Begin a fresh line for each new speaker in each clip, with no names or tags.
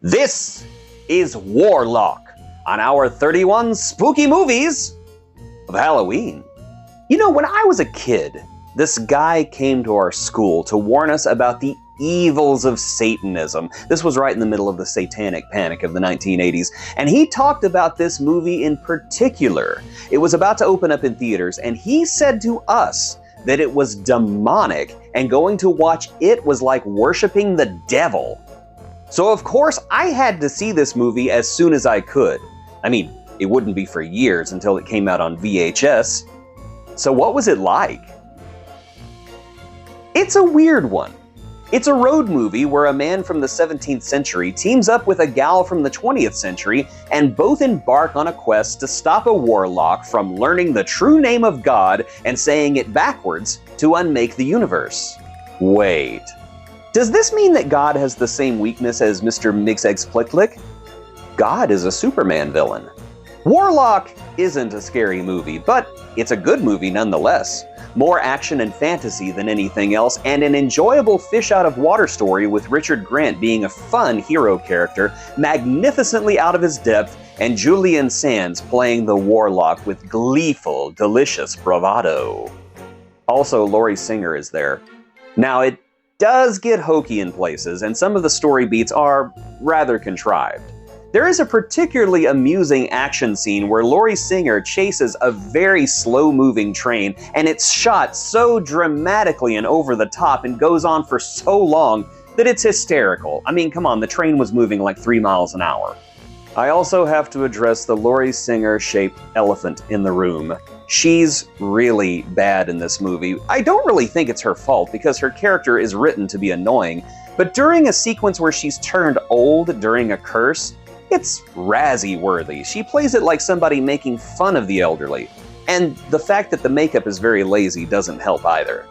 This is Warlock on our 31 spooky movies of Halloween. You know, when I was a kid, this guy came to our school to warn us about the evils of Satanism. This was right in the middle of the satanic panic of the 1980s, and he talked about this movie in particular. It was about to open up in theaters, and he said to us that it was demonic, and going to watch it was like worshiping the devil. So of course, I had to see this movie as soon as I could. I mean, it wouldn't be for years until it came out on VHS. So what was it like? It's a weird one. It's a road movie where a man from the 17th century teams up with a gal from the 20th century, and both embark on a quest to stop a warlock from learning the true name of God and saying it backwards to unmake the universe. Wait. Does this mean that God has the same weakness as Mr. Mxyzptlk? God is a Superman villain. Warlock isn't a scary movie, but it's a good movie nonetheless. More action and fantasy than anything else, and an enjoyable fish-out-of-water story with Richard Grant being a fun hero character, magnificently out of his depth, and Julian Sands playing the Warlock with gleeful, delicious bravado. Also, Laurie Singer is there. Now, it does get hokey in places, and some of the story beats are rather contrived. There is a particularly amusing action scene where Laurie Singer chases a very slow-moving train, and it's shot so dramatically and over the top and goes on for so long that it's hysterical. I mean, come on, the train was moving like 3 miles an hour. I also have to address the Laurie Singer-shaped elephant in the room. She's really bad in this movie. I don't really think it's her fault because her character is written to be annoying, but during a sequence where she's turned old during a curse, it's Razzie-worthy. She plays it like somebody making fun of the elderly, and the fact that the makeup is very lazy doesn't help either.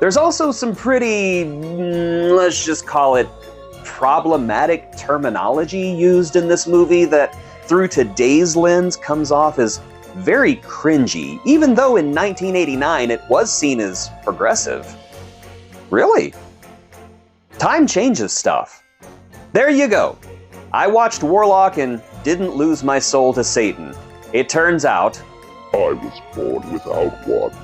There's also some pretty, let's just call it, problematic terminology used in this movie that, through today's lens, comes off as very cringy, even though in 1989 it was seen as progressive. Really? Time changes stuff. There you go. I watched Warlock and didn't lose my soul to Satan. It turns out
I was born without one.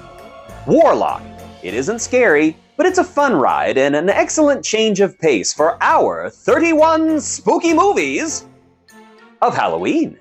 Warlock. It isn't scary, but it's a fun ride and an excellent change of pace for our 31 spooky movies of Halloween.